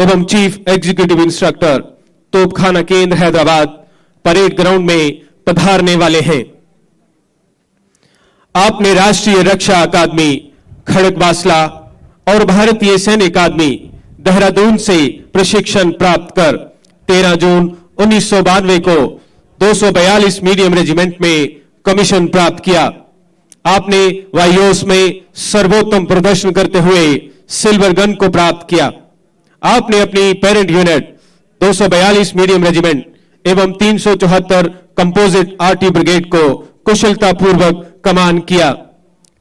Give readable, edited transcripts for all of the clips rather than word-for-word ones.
एवं chief executive instructor तोपखाना केंद्र हैदराबाद परेड ग्राउंड में पधारने वाले हैं। आपने राष्ट्रीय रक्षा अकादमी खड़गवासला और भारतीय सैन्य अकादमी देहरादून से प्रशिक्षण प्राप्त कर 13 जून 1992 को 242 मीडियम रेजिमेंट में कमीशन प्राप्त किया। आपने वायुयों में सर्वोत्तम प्रदर्शन करते हुए सिल्वर गन को प्राप्त किया। आपने अपनी पेरेंट यूनिट 242 मीडियम रेजिमेंट एवं 374 कंपोजिट आर्टी ब्रिगेड को कुशलतापूर्वक कमान किया।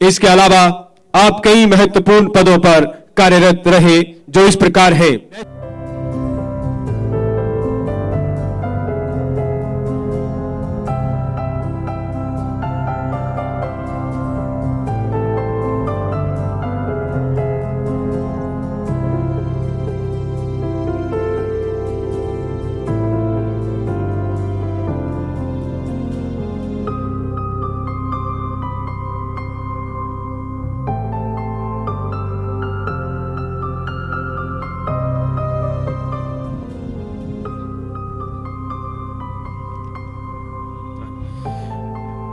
इसके अलावा आप कई महत्वपूर्ण पदों पर कार्यरत रहे, जो इस प्रकार हैं।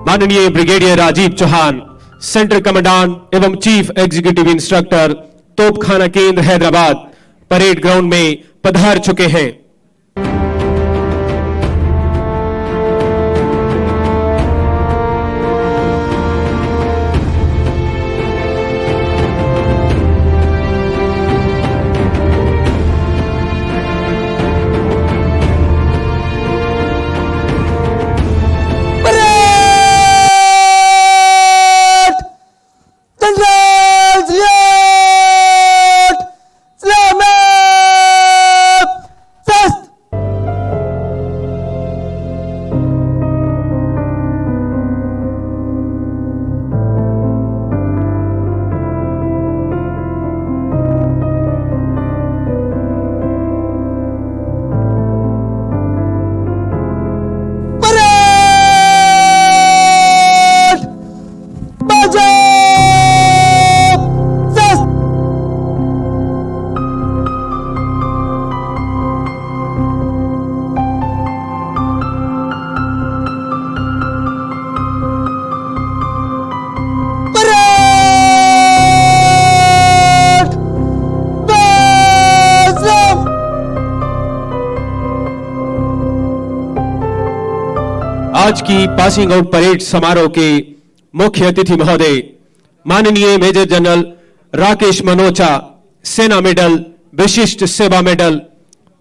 माननीय brigadier Rajiv Chauhan, central commandant एवं चीफ एग्जीक्यूटिव इंस्ट्रक्टर तोपखाना केंद्र हैदराबाद परेड ग्राउंड में पधार चुके हैं। आज की पासिंग आउट परेड समारोह के मुख्य अतिथि महोदय माननीय मेजर जनरल राकेश मनोचा, सेना मेडल, विशिष्ट सेवा मेडल,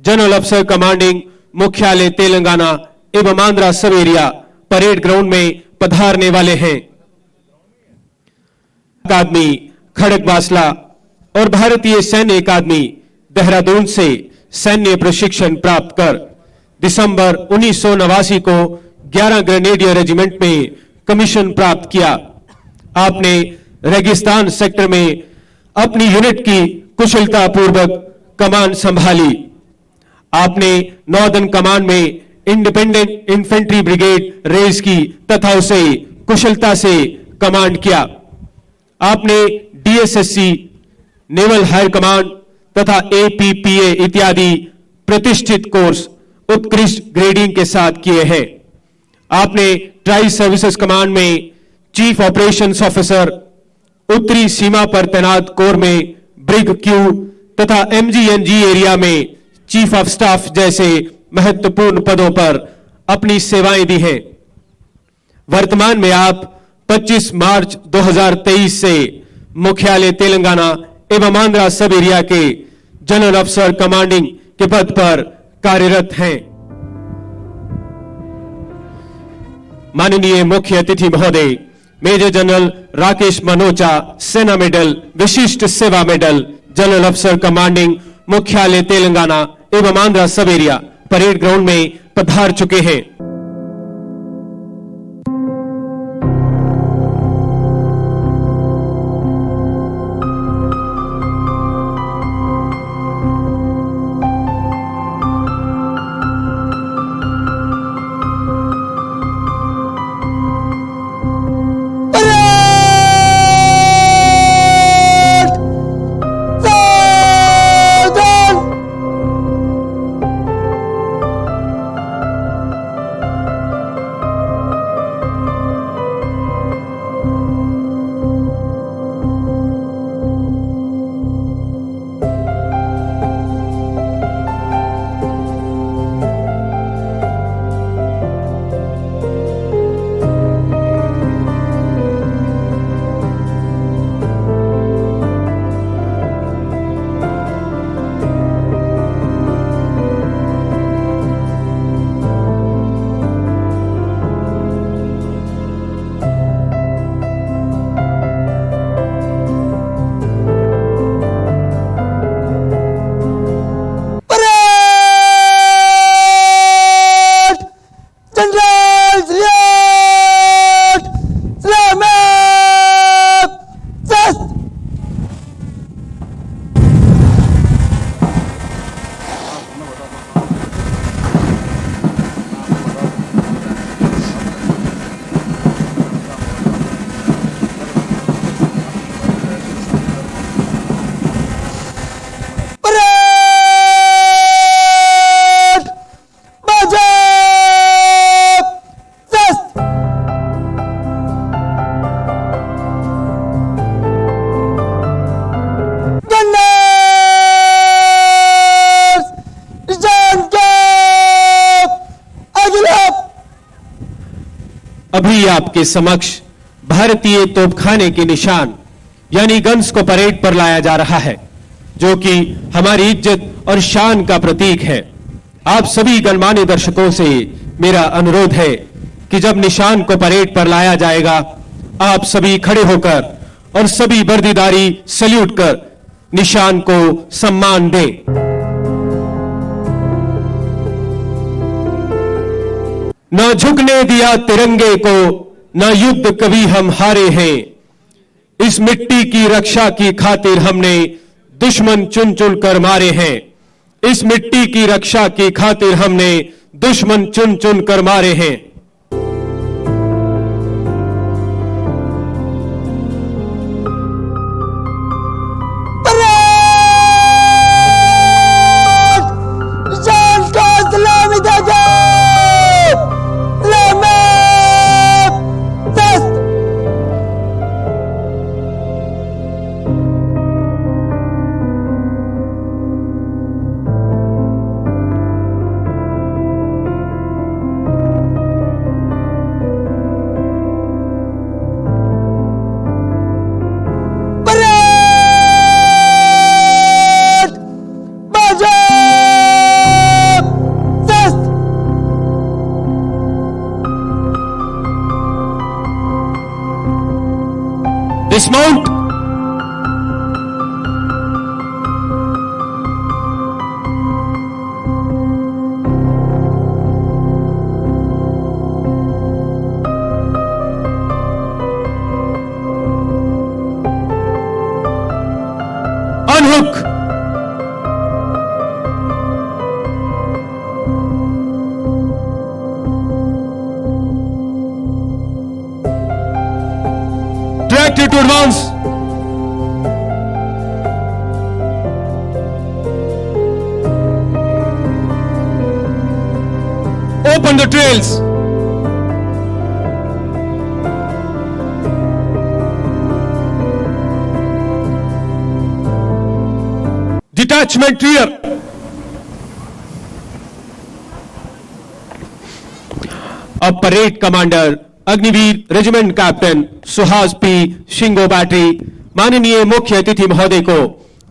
जनरल अफसर कमांडिंग मुख्यालय तेलंगाना एवं आंध्रा सब एरिया परेड ग्राउंड में पधारने वाले हैं। अकादमी खड़गवासला और भारतीय सैन्य अकादमी देहरादून से सैन्य प्रशिक्षण प्राप्त कर दिसंबर 1989 को 11 ग्रेनेडियर रेजिमेंट में कमीशन प्राप्त किया। आपने रेगिस्तान सेक्टर में अपनी यूनिट की कुशलतापूर्वक कमान संभाली। आपने नॉर्दर्न कमांड में इंडिपेंडेंट इन्फेंट्री ब्रिगेड रेज की तथा उसे कुशलता से कमांड किया। आपने डीएसएससी, नेवल हायर कमांड तथा एपीपीए इत्यादि प्रतिष्ठित कोर्स उत्कृष्ट ग्रेडिंग के साथ किए हैं। आपने ट्राई सर्विसेज कमांड में चीफ ऑपरेशंस ऑफिसर, उत्तरी सीमा पर तैनात कोर में ब्रिग क्यू तथा एमजीएनजी एरिया में चीफ ऑफ स्टाफ जैसे महत्वपूर्ण पदों पर अपनी सेवाएं दी हैं। वर्तमान में आप 25 मार्च 2023 से मुख्यालय तेलंगाना एवं आंध्रा सब एरिया के जनरल अफसर कमांडिंग के पद पर कार्यरत हैं। माननीय मुख्य अतिथि महोदय मेजर जनरल राकेश मनोचा, सेना मेडल, विशिष्ट सेवा मेडल, जनरल अफसर कमांडिंग मुख्यालय तेलंगाना एवं आंध्रा सब एरिया परेड ग्राउंड में पधार चुके हैं। अभी आपके समक्ष भारतीय तोपखाने के निशान यानी गन्स को परेड पर लाया जा रहा है, जो कि हमारी इज्जत और शान का प्रतीक है। आप सभी गणमान्य दर्शकों से मेरा अनुरोध है कि जब निशान को परेड पर लाया जाएगा, आप सभी खड़े होकर और सभी वर्दीधारी सैल्यूट कर निशान को सम्मान दें। न झुकने दिया तिरंगे को, न युद्ध कभी हम हारे हैं। इस मिट्टी की रक्षा की खातिर हमने दुश्मन चुन चुन कर मारे हैं। इस मिट्टी की रक्षा की खातिर हमने दुश्मन चुन चुन कर मारे हैं। Dismount. Unhook. Directed to advance. Open the trails. Detachment rear. अब parade commander Agniveer regiment captain Suhas P Shingo battery माननीय मुख्य अतिथि महोदय को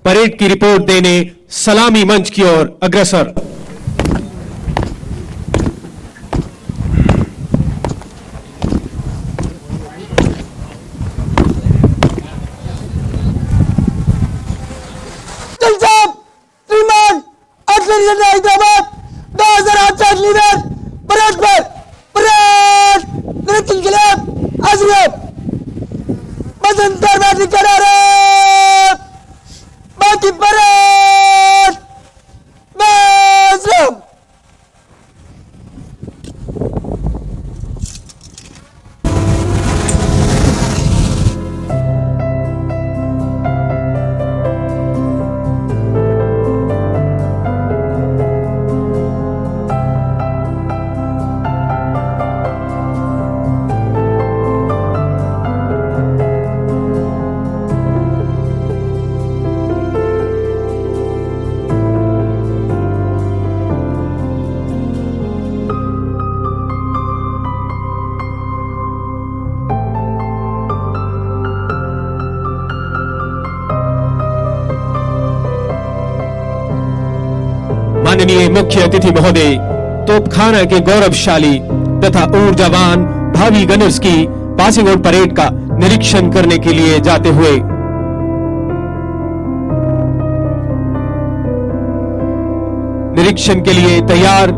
परेड की रिपोर्ट देने सलामी मंच की ओर अग्रसर। श्रीमान आर्टिलरी हैदराबाद 2008 लीडर परेड पर परेड निरीक्षण के लिए हाजिर है। बसंतर बैटरी करा रहे बाकी परेड बसराम। माननीय मुख्य अतिथि महोदय तोपखाना के गौरवशाली तथा ऊर्जावान भावी गनर्स की पासिंग आउट परेड का निरीक्षण करने के लिए जाते हुए निरीक्षण के लिए तैयार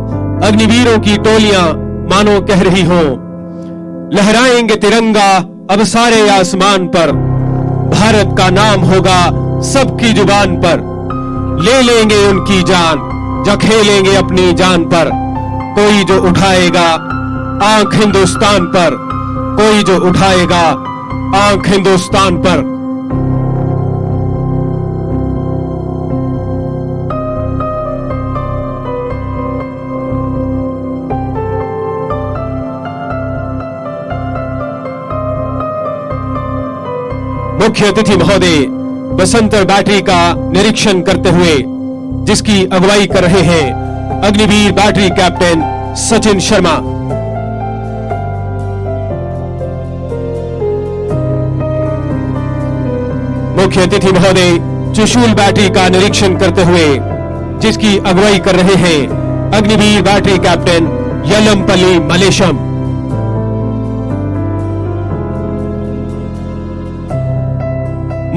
अग्निवीरों की टोलियां मानो कह रही हो, लहराएंगे तिरंगा अब सारे आसमान पर, भारत का नाम होगा सबकी जुबान पर, ले लेंगे उनकी जान जखेलेंगे अपनी जान पर, कोई जो उठाएगा आंख हिंदुस्तान पर, कोई जो उठाएगा आंख हिंदुस्तान पर। मुख्य अतिथि महोदय बसंतर बैटरी का निरीक्षण करते हुए जिसकी अगुवाई कर रहे हैं अग्निवीर बैटरी कैप्टन सचिन शर्मा। मुख्य अतिथि महोदय त्रिशूल बैटरी का निरीक्षण करते हुए जिसकी अगुवाई कर रहे हैं अग्निवीर बैटरी कैप्टन यलमपल्ली मलेशम।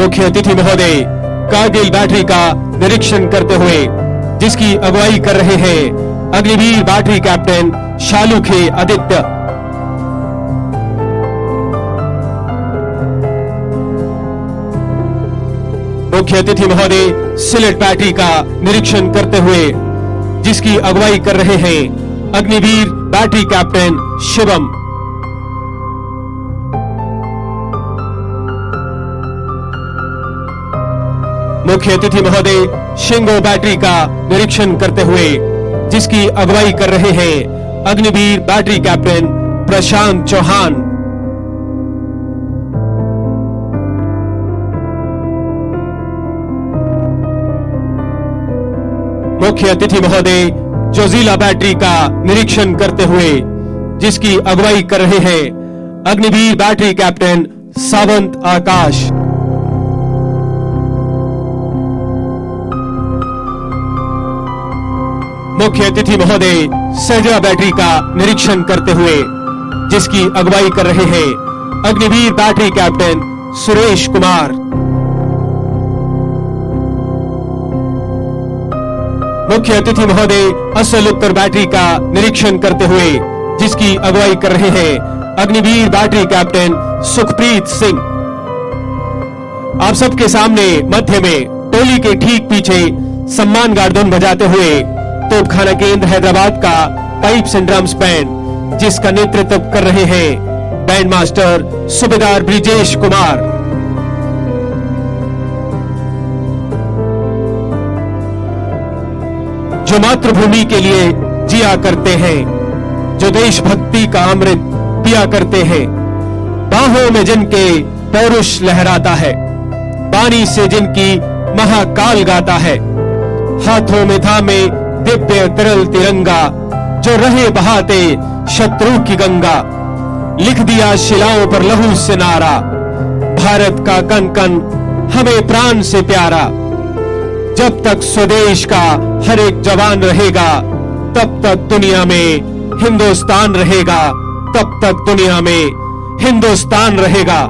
मुख्य अतिथि महोदय कारगिल बैटरी का निरीक्षण करते हुए जिसकी अगुवाई कर रहे हैं अग्निवीर बैटरी कैप्टन शालुखे आदित्य। मुख्य अतिथि महोदय सिलेट बैटरी का निरीक्षण करते हुए जिसकी अगुवाई कर रहे हैं अग्निवीर बैटरी कैप्टन शिवम। मुख्य अतिथि महोदय शिंगो बैटरी का निरीक्षण करते हुए जिसकी अगुवाई कर रहे हैं अग्निवीर बैटरी कैप्टन प्रशांत चौहान। मुख्य अतिथि महोदय जोजिला बैटरी का निरीक्षण करते हुए जिसकी अगुवाई कर रहे हैं अग्निवीर बैटरी कैप्टन सावंत आकाश। मुख्य अतिथि महोदय सहजरा बैटरी का निरीक्षण करते हुए जिसकी अगुवाई कर रहे हैं अग्निवीर बैटरी कैप्टन सुरेश कुमार। मुख्य अतिथि महोदय असल उत्तर बैटरी का निरीक्षण करते हुए जिसकी अगुवाई कर रहे हैं अग्निवीर बैटरी कैप्टन सुखप्रीत सिंह। आप सबके सामने मध्य में टोली के ठीक पीछे सम्मान गार्डन बजाते हुए तोपखाना केंद्र हैदराबाद का पाइप्स एंड ड्रम्स बैंड जिसका नेतृत्व कर रहे हैं बैंड मास्टर सूबेदार ब्रिजेश कुमार। जो मातृभूमि के लिए जिया करते हैं, जो देशभक्ति का अमृत पिया करते हैं, बाहों में जिनके पौरुष लहराता है, पानी से जिनकी महाकाल गाता है, हाथों में थामे दिव्य तरल तिरंगा जो रहे बहाते शत्रु की गंगा, लिख दिया शिलाओं पर लहू से नारा, भारत का कण कण हमें प्राण से प्यारा। जब तक स्वदेश का हर एक जवान रहेगा तब तक दुनिया में हिंदुस्तान रहेगा, तब तक दुनिया में हिंदुस्तान रहेगा।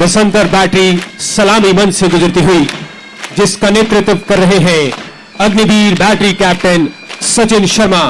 बसंतर बैटरी सलामी मंच से गुजरती हुई, जिसका नेतृत्व कर रहे हैं Agniveer battery captain Sachin Sharma.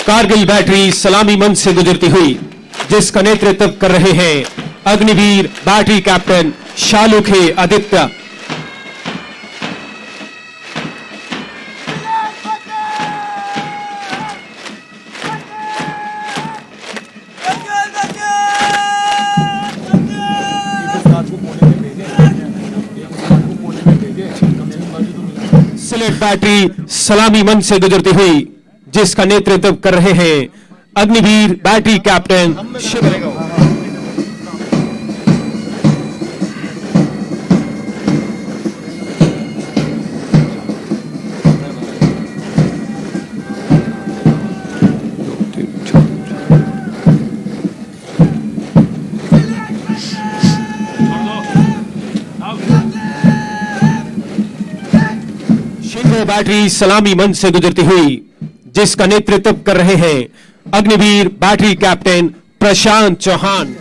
Kargil battery सलामी मंच से गुजरती हुई, जिसका नेतृत्व कर रहे हैं Agniveer battery captain Shalukhe Aditya. Sylhet battery सलामी मंच से गुजरती हुई, जिसका नेतृत्व कर रहे हैं Agniveer battery captain Shiv. Battery सलामी मंच से गुजरती हुई, जिसका नेतृत्व कर रहे हैं अग्निवीर बैटरी कैप्टन प्रशांत चौहान।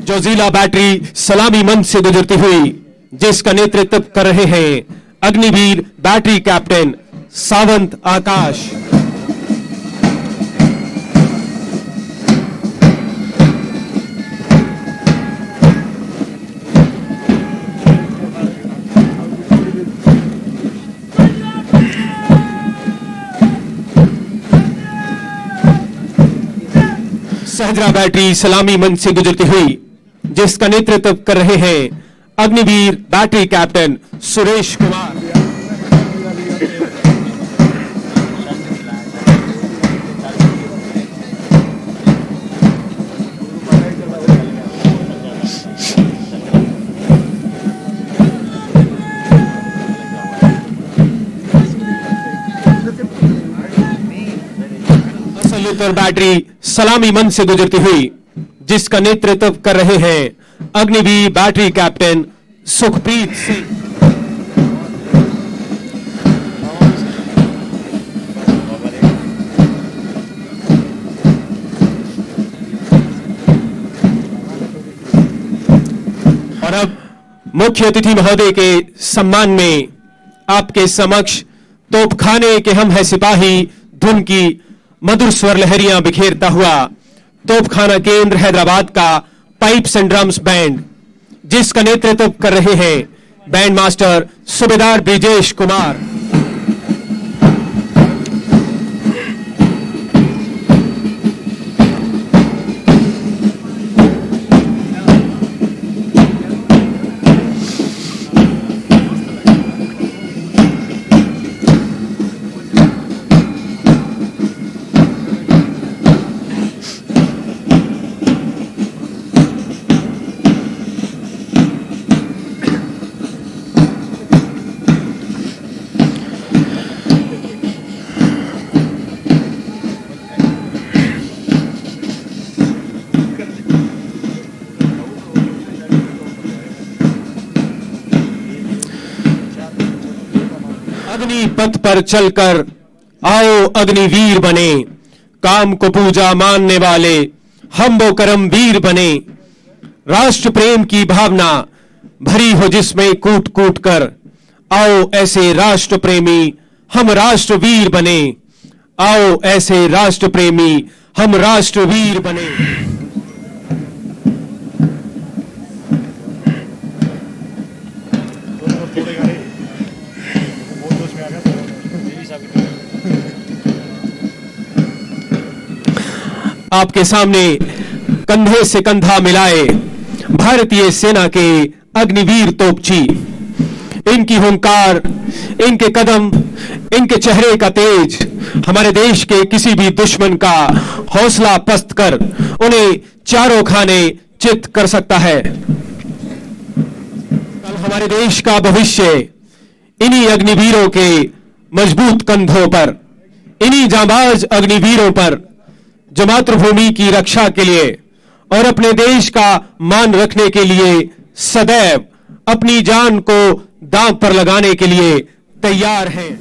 जोजिला बैटरी सलामी मंच से गुजरती हुई, जिसका नेतृत्व कर रहे हैं अग्निवीर बैटरी कैप्टन सावंत आकाश। सहजरा बैटरी सलामी मंच से गुजरती हुई, जिसका नेतृत्व कर रहे हैं Agniveer battery captain Suresh Kumar. Asal Uttar battery सलामी मंच से गुजरती हुई, जिसका नेतृत्व कर रहे हैं अग्निवीर बैटरी कैप्टन सुखप्रीत सिंह। और अब मुख्य अतिथि महोदय के सम्मान में आपके समक्ष तोपखाने के हम है सिपाही धुन की मधुर स्वर लहरियां बिखेरता हुआ तोपखाना केंद्र हैदराबाद का पाइप्स एंड ड्रम्स बैंड, जिसका नेतृत्व कर रहे हैं बैंड मास्टर सूबेदार ब्रिजेश कुमार। अग्नि पथ पर चलकर आओ अग्निवीर बने, काम को पूजा मानने वाले हम वो करमवीर बने। राष्ट्र प्रेम की भावना भरी हो जिसमें कूट कूट कर, आओ ऐसे राष्ट्र प्रेमी हम राष्ट्रवीर बने। आओ ऐसे राष्ट्र प्रेमी हम राष्ट्रवीर बने। आपके सामने कंधे से कंधा मिलाए भारतीय सेना के अग्निवीर तोपची। इनकी हुंकार, इनके कदम, इनके चेहरे का तेज हमारे देश के किसी भी दुश्मन का हौसला पस्त कर उन्हें चारों खाने चित कर सकता है। कल हमारे देश का भविष्य इन्हीं अग्निवीरों के मजबूत कंधों पर, इन्हीं जांबाज अग्निवीरों पर जो मातृभूमि की रक्षा के लिए और अपने देश का मान रखने के लिए सदैव अपनी जान को दांव पर लगाने के लिए तैयार हैं।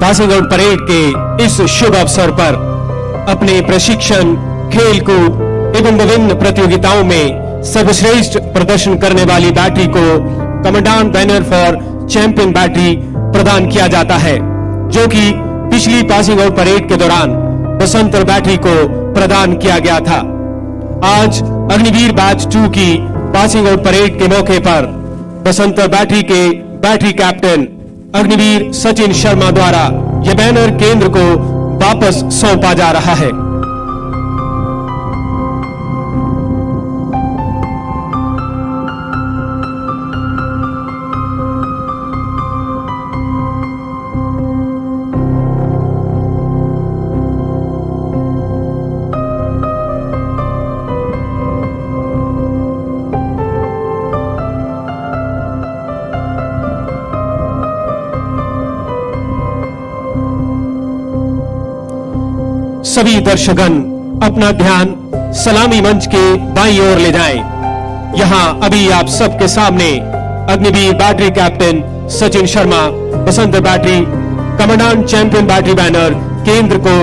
पासिंग आउट परेड के इस शुभ अवसर पर अपने प्रशिक्षण, खेलकूद एवं विभिन्न प्रतियोगिताओं में सर्वश्रेष्ठ प्रदर्शन करने वाली बैटरी को commandant banner for champion battery प्रदान किया जाता है, जो कि पिछली पासिंग आउट परेड के दौरान बसंतर बैटरी को प्रदान किया गया था। आज अग्निवीर बैच 2 की पासिंग आउट परेड के मौके पर बसंतर बैटरी के बैटरी कैप्टन अग्निवीर सचिन शर्मा द्वारा यह बैनर केंद्र को वापस सौंपा जा रहा है। सभी दर्शकगण अपना ध्यान सलामी मंच के बाईं ओर ले जाएं। यहां अभी आप सबके सामने Agniveer battery captain Sachin Sharma Basantar battery commandant champion battery banner केंद्र को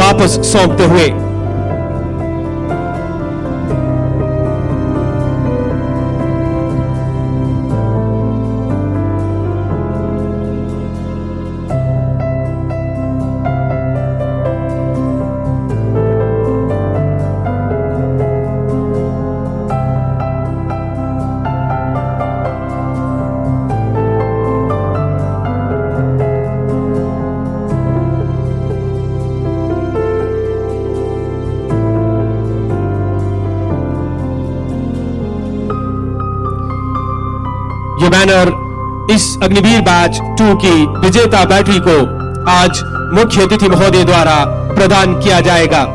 वापस सौंपते हुए। ये बैनर इस अग्निवीर बैच 2 की विजेता बैटरी को आज मुख्य अतिथि महोदय द्वारा प्रदान किया जाएगा।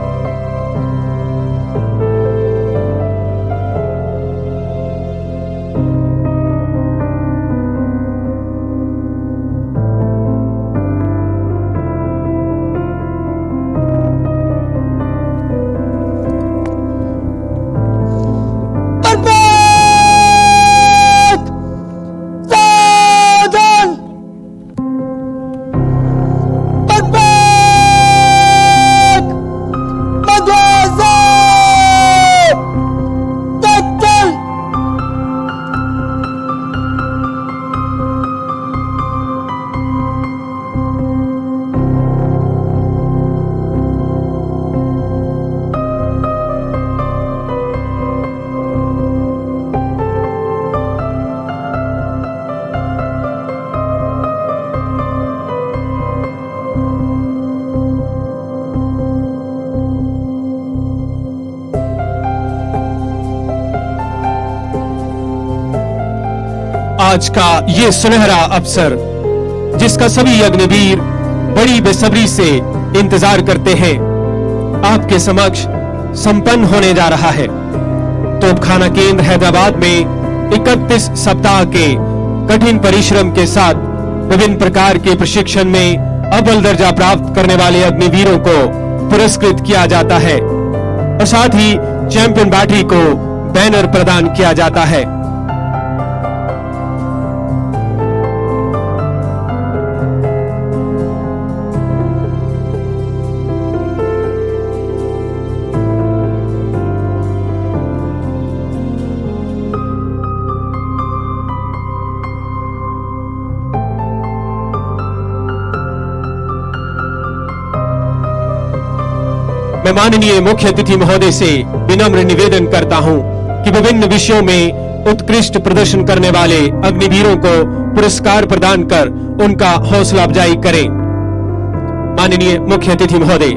आज का ये सुनहरा अवसर जिसका सभी अग्निवीर बड़ी बेसब्री से इंतजार करते हैं, आपके समक्ष संपन्न होने जा रहा है। तोपखाना केंद्र हैदराबाद में 31 सप्ताह के कठिन परिश्रम के साथ विभिन्न प्रकार के प्रशिक्षण में अव्वल दर्जा प्राप्त करने वाले अग्निवीरों को पुरस्कृत किया जाता है और साथ ही चैंपियन बैटरी को बैनर प्रदान किया जाता है। मैं माननीय मुख्य अतिथि महोदय से विनम्र निवेदन करता हूं कि विभिन्न विषयों में उत्कृष्ट प्रदर्शन करने वाले अग्निवीरों को पुरस्कार प्रदान कर उनका हौसला अफजाई करें। माननीय मुख्य अतिथि महोदय,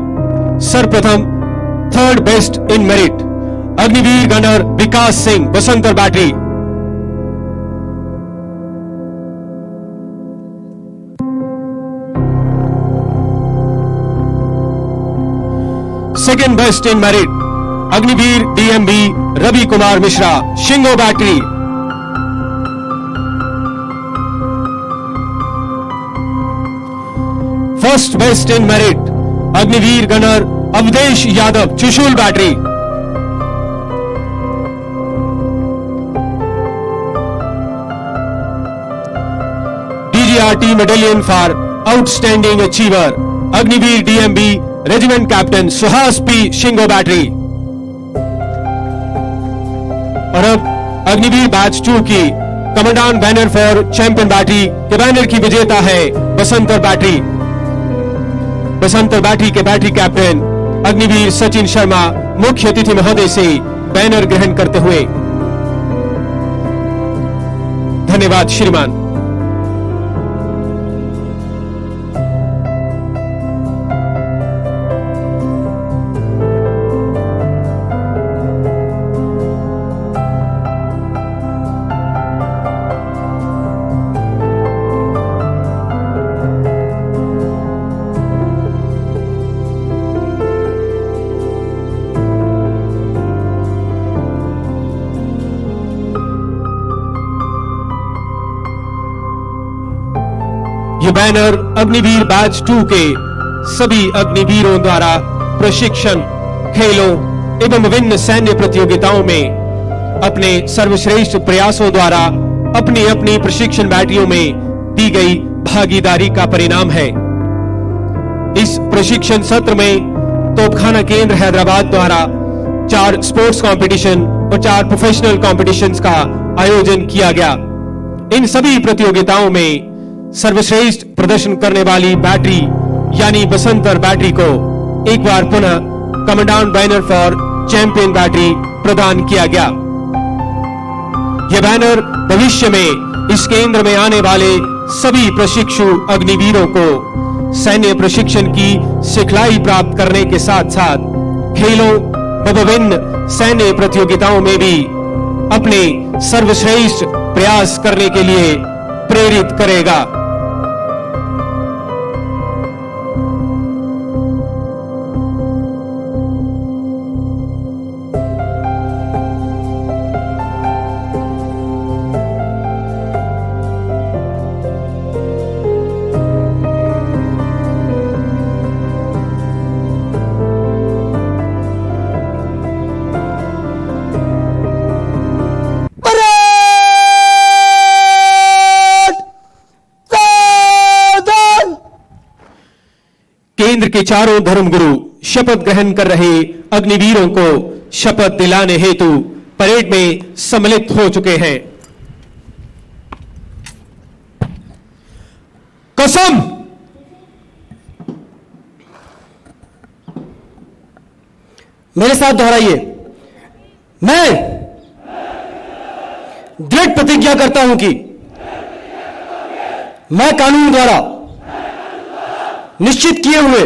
सर्वप्रथम 3rd best in merit Agniveer gunner Vikas Singh Basantar battery. Second best in merit Agniveer DMB Ravi Kumar Mishra Shingo battery. First best in merit Agniveer gunner Awadhesh Yadav Chushul battery. DGRT medallion for outstanding achiever Agniveer DMB regiment captain Suhas P Shingo battery. और अब अग्निवीर बैच 2 की commandant banner for champion battery के banner की विजेता है Basantar battery. Basantar battery के battery captain Agniveer Sachin Sharma मुख्य अतिथि महोदय से बैनर ग्रहण करते हुए। धन्यवाद श्रीमान। ये बैनर अग्निवीर बैच 2 के सभी अग्निवीरों द्वारा प्रशिक्षण, खेलों एवं विभिन्न सैन्य प्रतियोगिताओं में अपने सर्वश्रेष्ठ प्रयासों द्वारा अपनी अपनी प्रशिक्षण बैटरियों में दी गई भागीदारी का परिणाम है। इस प्रशिक्षण सत्र में तोपखाना केंद्र हैदराबाद द्वारा 4 स्पोर्ट्स कंपटीशन और 4 प्रोफेशनल कॉम्पिटिशन्स का आयोजन किया गया। इन सभी प्रतियोगिताओं में सर्वश्रेष्ठ प्रदर्शन करने वाली बैटरी यानी बसंतर बैटरी को एक बार पुनः commandant banner for champion battery प्रदान किया गया। यह बैनर भविष्य में इस केंद्र में आने वाले सभी प्रशिक्षु अग्निवीरों को सैन्य प्रशिक्षण की सिखलाई प्राप्त करने के साथ साथ खेलों व विभिन्न सैन्य प्रतियोगिताओं में भी अपने सर्वश्रेष्ठ प्रयास करने के लिए प्रेरित करेगा। केंद्र के चारों धर्मगुरु शपथ ग्रहण कर रहे अग्निवीरों को शपथ दिलाने हेतु परेड में सम्मिलित हो चुके हैं। कसम। मेरे साथ दोहराइए। मैं दृढ़ प्रतिज्ञा करता हूं कि मैं कानून द्वारा निश्चित किए हुए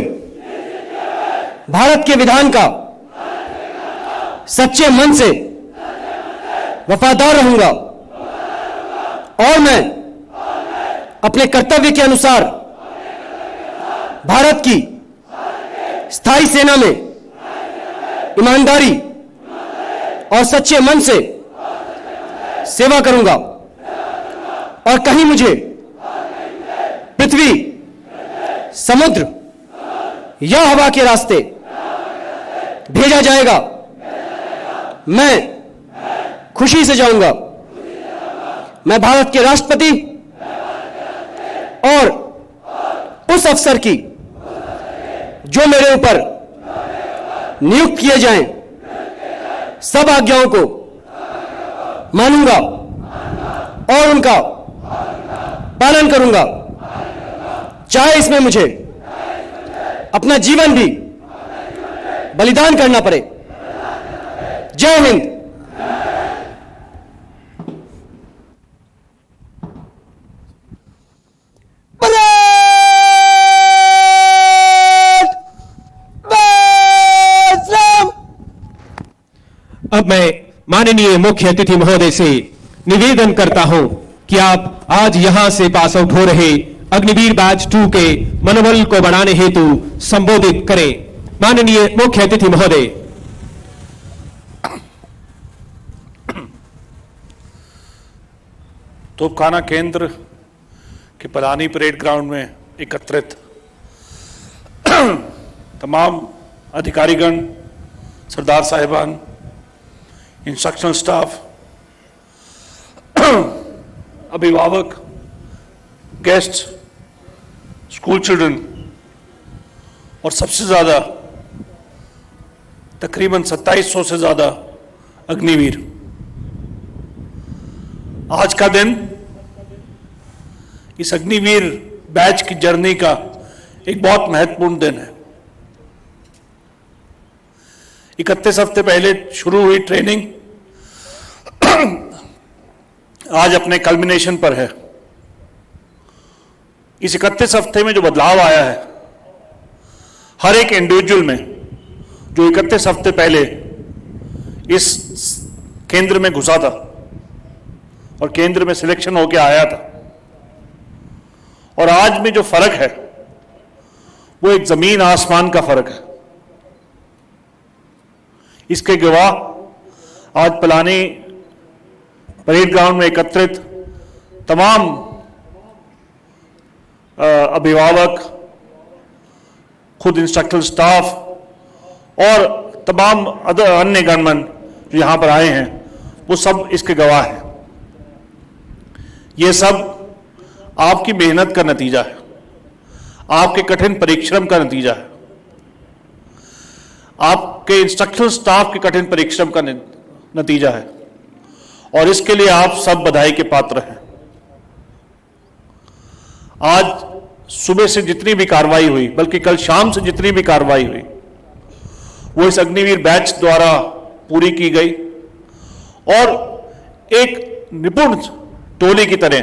भारत के विधान का सच्चे मन से वफादार रहूंगा और मैं अपने कर्तव्य के अनुसार भारत की स्थायी सेना में ईमानदारी और सच्चे मन से सेवा करूंगा और कहीं मुझे पृथ्वी, समुद्र या हवा के रास्ते भेजा जाएगा, मैं खुशी से जाऊंगा। मैं भारत के राष्ट्रपति और उस अफसर की जो मेरे ऊपर नियुक्त किए जाएं, सब आज्ञाओं को मानूंगा और उनका पालन करूंगा, चाहे इसमें मुझे अपना जीवन भी बलिदान करना पड़े। जय हिंद। अब मैं माननीय मुख्य अतिथि महोदय से निवेदन करता हूं कि आप आज यहां से पास आउट हो रहे अग्निवीर बैच 2 के मनोबल को बढ़ाने हेतु संबोधित करें। माननीय मुख्य अतिथि महोदय। तोपखाना केंद्र के पलानी परेड ग्राउंड में एकत्रित तमाम अधिकारीगण, सरदार साहिबान, इंस्ट्रक्शनल स्टाफ, अभिभावक, गेस्ट, स्कूल चिल्ड्रन और सबसे ज़्यादा तकरीबन 2700 से ज़्यादा अग्निवीर। आज का दिन इस अग्निवीर बैच की जर्नी का एक बहुत महत्वपूर्ण दिन है। 31 हफ्ते पहले शुरू हुई ट्रेनिंग आज अपने कल्मिनेशन पर है। इस 31 हफ्ते में जो बदलाव आया है, हर एक इंडिविजुअल में जो 31 हफ्ते पहले इस केंद्र में घुसा था और केंद्र में सिलेक्शन होकर आया था, और आज में जो फर्क है वो एक जमीन आसमान का फर्क है। इसके गवाह आज पलानी परेड ग्राउंड में एकत्रित तमाम अभिभावक, खुद इंस्ट्रक्टर स्टाफ और तमाम अन्य गणमान्य जो यहां पर आए हैं वो सब इसके गवाह हैं। ये सब आपकी मेहनत का नतीजा है, आपके कठिन परिश्रम का नतीजा है, आपके इंस्ट्रक्शनल स्टाफ के कठिन परिश्रम का नतीजा है, और इसके लिए आप सब बधाई के पात्र हैं। आज सुबह से जितनी भी कार्रवाई हुई, बल्कि कल शाम से जितनी भी कार्रवाई हुई, वो इस अग्निवीर बैच द्वारा पूरी की गई, और एक निपुण टोली की तरह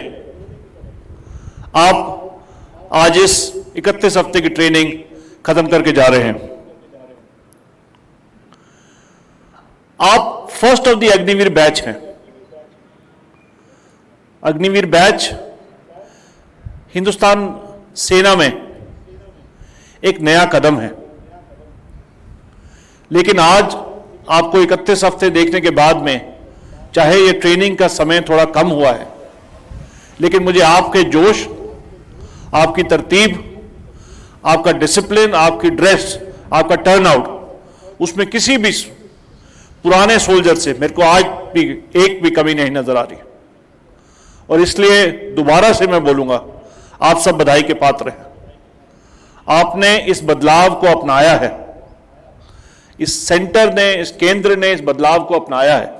आप आज इस 31 हफ्ते की ट्रेनिंग खत्म करके जा रहे हैं। आप first of the Agniveer batch हैं। अग्निवीर बैच हिंदुस्तान सेना में एक नया कदम है, लेकिन आज आपको 31 हफ्ते देखने के बाद में, चाहे ये ट्रेनिंग का समय थोड़ा कम हुआ है, लेकिन मुझे आपके जोश, आपकी तरतीब, आपका डिसिप्लिन, आपकी ड्रेस, आपका टर्नआउट, उसमें किसी भी पुराने सोल्जर से मेरे को आज भी एक भी कमी नहीं नजर आ रही। और इसलिए दोबारा से मैं बोलूंगा, आप सब बधाई के पात्र हैं। आपने इस बदलाव को अपनाया है, इस सेंटर ने, इस केंद्र ने इस बदलाव को अपनाया है,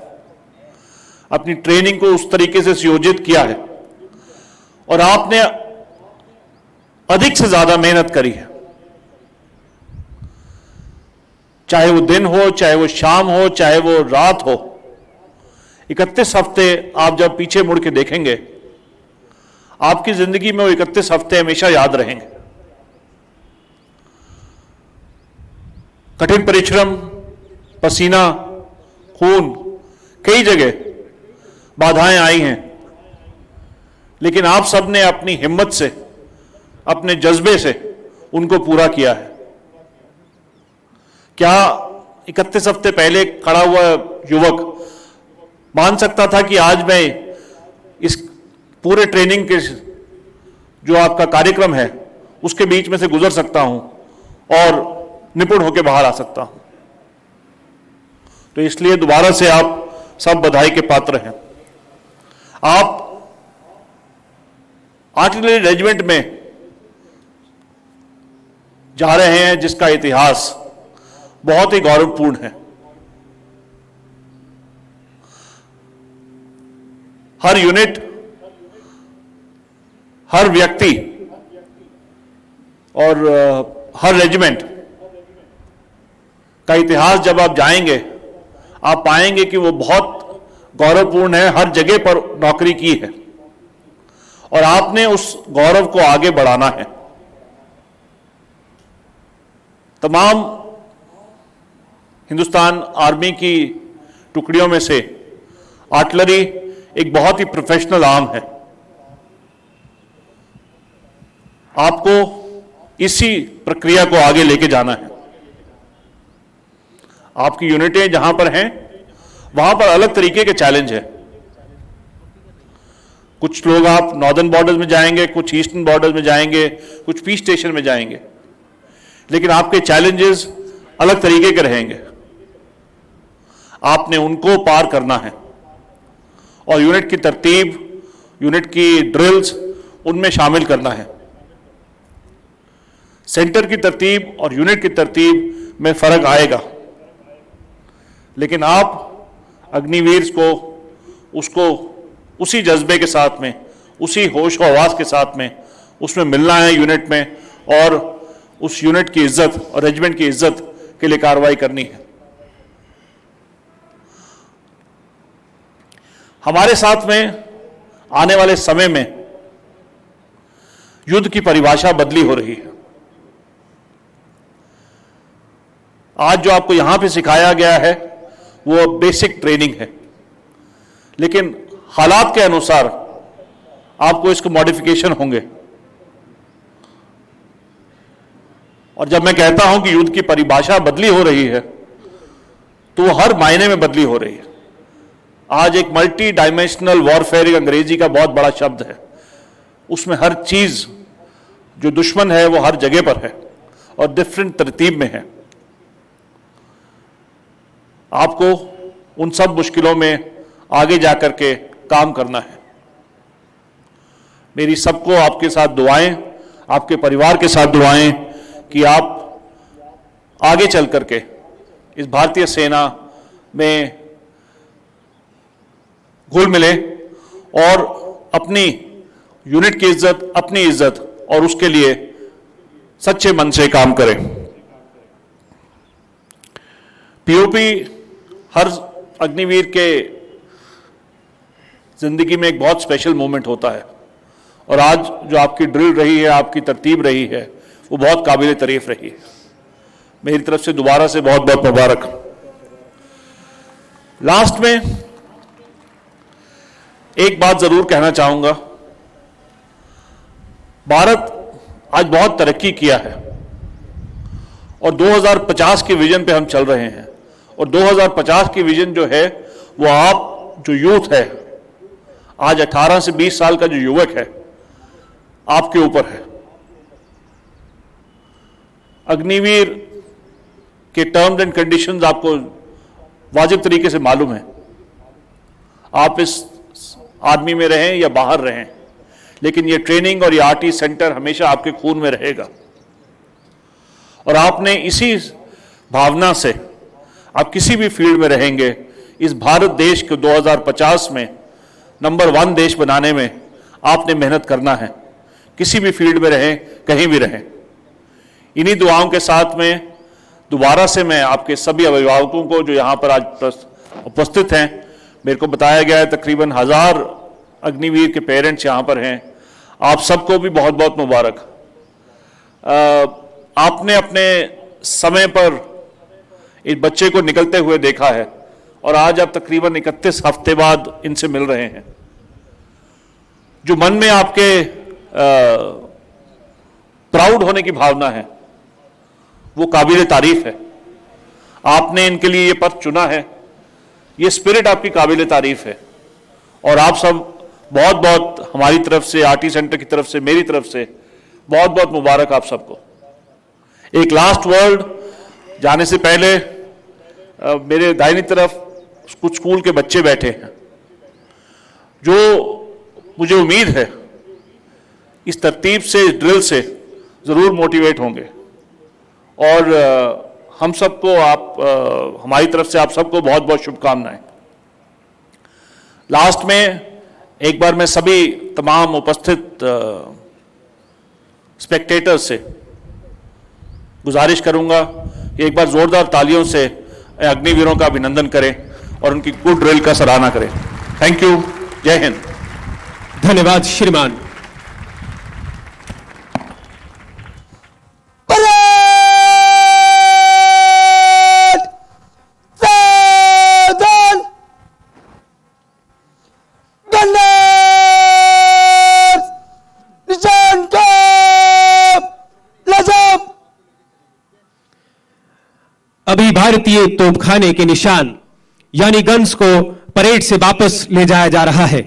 अपनी ट्रेनिंग को उस तरीके से सुयोजित किया है, और आपने अधिक से ज्यादा मेहनत करी है। चाहे वो दिन हो, चाहे वो शाम हो, चाहे वो रात हो, 31 हफ्ते आप जब पीछे मुड़ के देखेंगे, आपकी जिंदगी में वो 31 हफ्ते हमेशा याद रहेंगे। कठिन परिश्रम, पसीना, खून, कई जगह बाधाएं आई हैं, लेकिन आप सबने अपनी हिम्मत से, अपने जज्बे से उनको पूरा किया है। क्या 31 हफ्ते पहले खड़ा हुआ युवक मान सकता था कि आज मैं इस पूरे ट्रेनिंग के जो आपका कार्यक्रम है उसके बीच में से गुजर सकता हूं और निपुण होकर बाहर आ सकता हूं? तो इसलिए दोबारा से आप सब बधाई के पात्र हैं। आप आर्टिलरी रेजिमेंट में जा रहे हैं जिसका इतिहास बहुत ही गौरवपूर्ण है। हर यूनिट, हर व्यक्ति और हर रेजिमेंट का इतिहास जब आप जाएंगे, आप पाएंगे कि वो बहुत गौरवपूर्ण है। हर जगह पर नौकरी की है और आपने उस गौरव को आगे बढ़ाना है। तमाम हिंदुस्तान आर्मी की टुकड़ियों में से आर्टिलरी एक बहुत ही प्रोफेशनल आर्म है। आपको इसी प्रक्रिया को आगे लेके जाना है। आपकी यूनिटें जहां पर हैं वहां पर अलग तरीके के चैलेंज है। कुछ लोग आप नॉर्दर्न बॉर्डर्स में जाएंगे, कुछ ईस्टर्न बॉर्डर्स में जाएंगे, कुछ पीस स्टेशन में जाएंगे, लेकिन आपके चैलेंजेस अलग तरीके के रहेंगे। आपने उनको पार करना है और यूनिट की तरतीब, यूनिट की ड्रिल्स, उनमें शामिल करना है। सेंटर की तरतीब और यूनिट की तरतीब में फर्क आएगा, लेकिन आप अग्निवीर को उसको उसी जज्बे के साथ में, उसी होश और हवास के साथ में उसमें मिलना है यूनिट में, और उस यूनिट की इज्जत और रेजिमेंट की इज्जत के लिए कार्रवाई करनी है। हमारे साथ में आने वाले समय में युद्ध की परिभाषा बदली हो रही है। आज जो आपको यहां पे सिखाया गया है वो बेसिक ट्रेनिंग है, लेकिन हालात के अनुसार आपको इसके मॉडिफिकेशन होंगे। और जब मैं कहता हूं कि युद्ध की परिभाषा बदली हो रही है, तो वो हर मायने में बदली हो रही है। आज एक मल्टी डायमेंशनल वॉरफेयर, अंग्रेजी का बहुत बड़ा शब्द है, उसमें हर चीज जो दुश्मन है वो हर जगह पर है और डिफरेंट तरतीब में है। आपको उन सब मुश्किलों में आगे जाकर के काम करना है। मेरी सबको आपके साथ दुआएं, आपके परिवार के साथ दुआएं कि आप आगे चल करके इस भारतीय सेना में घुल मिले और अपनी यूनिट की इज्जत, अपनी इज्जत और उसके लिए सच्चे मन से काम करें। पीओपी हर अग्निवीर के जिंदगी में एक बहुत स्पेशल मोमेंट होता है और आज जो आपकी ड्रिल रही है, आपकी तरतीब रही है, वो बहुत काबिल तारीफ रही है। मेरी तरफ से दोबारा से बहुत बहुत मुबारक। लास्ट में एक बात जरूर कहना चाहूंगा, भारत आज बहुत तरक्की किया है और 2050 के विजन पे हम चल रहे हैं और 2050 की विजन जो है वो आप जो यूथ है, आज 18 से 20 साल का जो युवक है, आपके ऊपर है। अग्निवीर के टर्म्स एंड कंडीशंस आपको वाजिब तरीके से मालूम है। आप इस आर्मी में रहें या बाहर रहें, लेकिन ये ट्रेनिंग और ये आरटी सेंटर हमेशा आपके खून में रहेगा और आपने इसी भावना से आप किसी भी फील्ड में रहेंगे, इस भारत देश को 2050 में नंबर 1 देश बनाने में आपने मेहनत करना है। किसी भी फील्ड में रहें, कहीं भी रहें। इन्हीं दुआओं के साथ में दोबारा से मैं आपके सभी अभिभावकों को जो यहाँ पर आज उपस्थित हैं, मेरे को बताया गया है तकरीबन 1000 अग्निवीर के पेरेंट्स यहाँ पर हैं, आप सबको भी बहुत बहुत मुबारक। आपने अपने समय पर इस बच्चे को निकलते हुए देखा है और आज आप तकरीबन 31 हफ्ते बाद इनसे मिल रहे हैं। जो मन में आपके प्राउड होने की भावना है वो काबिल तारीफ है। आपने इनके लिए ये पथ चुना है, ये स्पिरिट आपकी काबिल तारीफ है और आप सब बहुत बहुत हमारी तरफ से, आरटी सेंटर की तरफ से, मेरी तरफ से बहुत बहुत मुबारक आप सबको। एक लास्ट वर्ड जाने से पहले मेरे दाहिनी तरफ कुछ स्कूल के बच्चे बैठे हैं जो मुझे उम्मीद है इस तरतीब से, इस ड्रिल से जरूर मोटिवेट होंगे और हम सबको हमारी तरफ से आप सबको बहुत बहुत शुभकामनाएं। लास्ट में एक बार मैं सभी तमाम उपस्थित स्पेक्टेटर्स से गुजारिश करूंगा कि एक बार जोरदार तालियों से अग्निवीरों का अभिनंदन करें और उनकी गुड ड्रिल का सराहना करें। Thank you. जय हिंद। धन्यवाद श्रीमान। अभी भारतीय तोपखाने के निशान यानी गन्स को परेड से वापस ले जाया जा रहा है।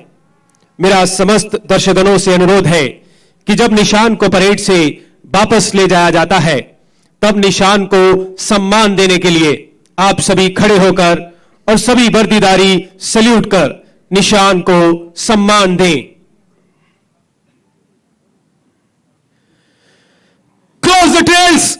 मेरा समस्त दर्शकगणों से अनुरोध है कि जब निशान को परेड से वापस ले जाया जाता है तब निशान को सम्मान देने के लिए आप सभी खड़े होकर और सभी वर्दीधारी सैल्यूट कर निशान को सम्मान दें। Close the trails.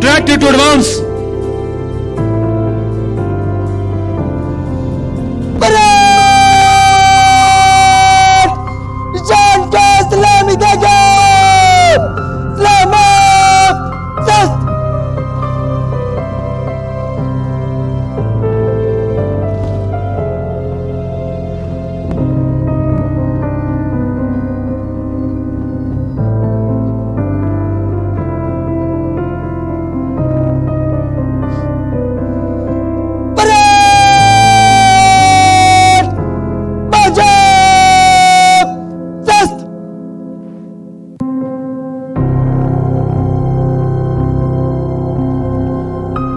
directed to advance. निशान का सलामी देगा। सलामत दस्त।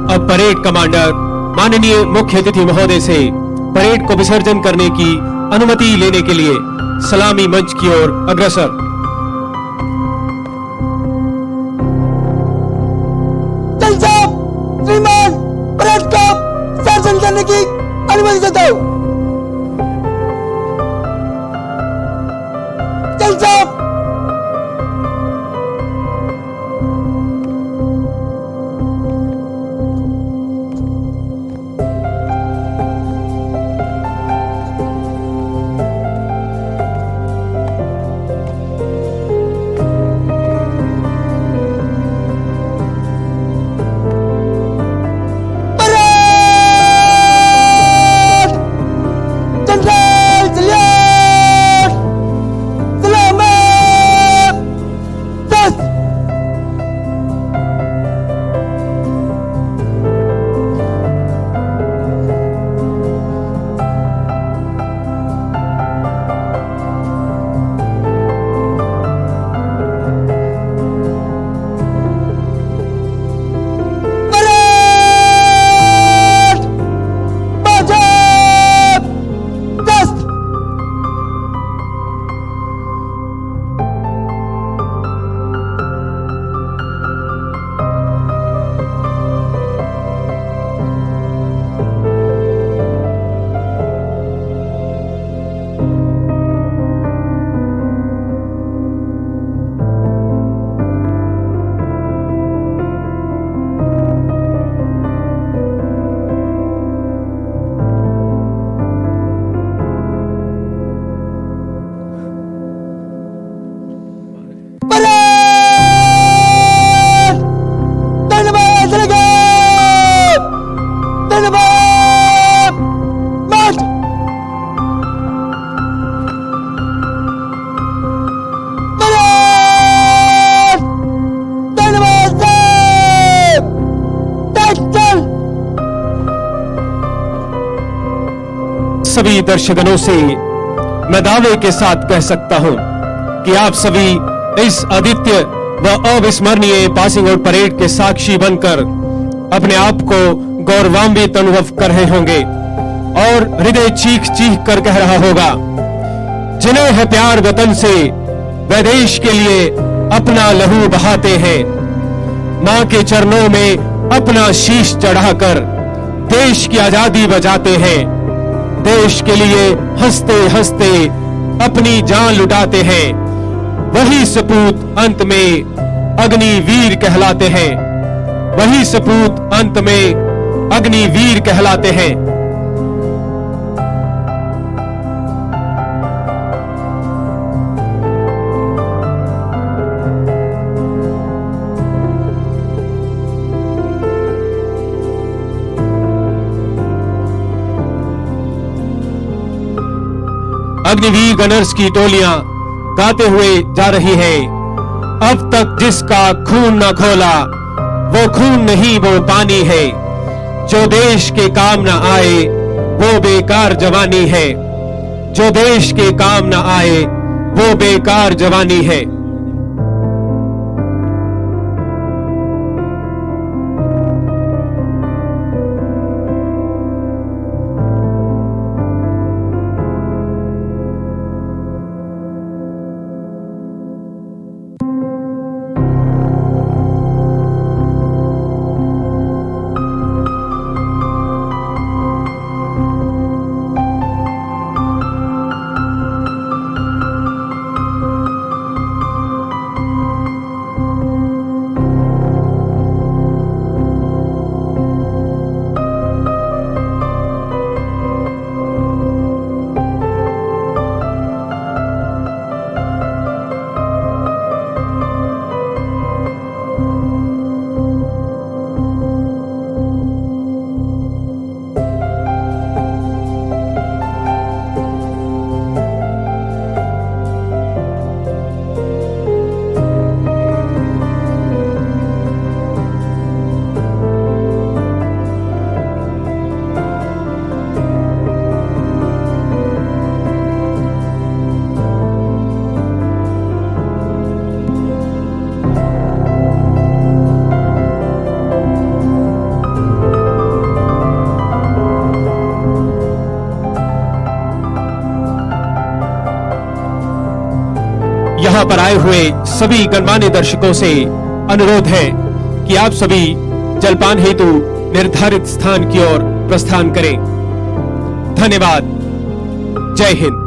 अब परेड कमांडर माननीय मुख्य अतिथि महोदय से परेड को विसर्जन करने की अनुमति लेने के लिए सलामी मंच की ओर अग्रसर। जज साहब, श्रीमान परेड का विसर्जन करने की अनुमति देता हूं। जज साहब, सभी दर्शकगणों से मैं दावे के साथ कह सकता हूं कि आप सभी इस अद्वितीय व अविस्मरणीय पासिंग आउट परेड के साक्षी बनकर अपने आप को गौरवान्वित अनुभव कर रहे होंगे और हृदय चीख चीख कर कह रहा होगा, जिन्हें है प्यार वतन से वह देश के लिए अपना लहू बहाते हैं, मां के चरणों में अपना शीश चढ़ाकर देश की आजादी बजाते हैं, देश के लिए हंसते हंसते अपनी जान लुटाते हैं। वही सपूत अंत में अग्निवीर कहलाते हैं, वही सपूत अंत में अग्निवीर कहलाते हैं। अग्निवीर गनर्स की टोलियां गाते हुए जा रही है, अब तक जिसका खून न खोला वो खून नहीं वो पानी है, जो देश के काम न आए वो बेकार जवानी है, जो देश के काम न आए वो बेकार जवानी है। यहाँ पर आए हुए सभी गणमान्य दर्शकों से अनुरोध है कि आप सभी जलपान हेतु निर्धारित स्थान की ओर प्रस्थान करें। धन्यवाद। जय हिंद।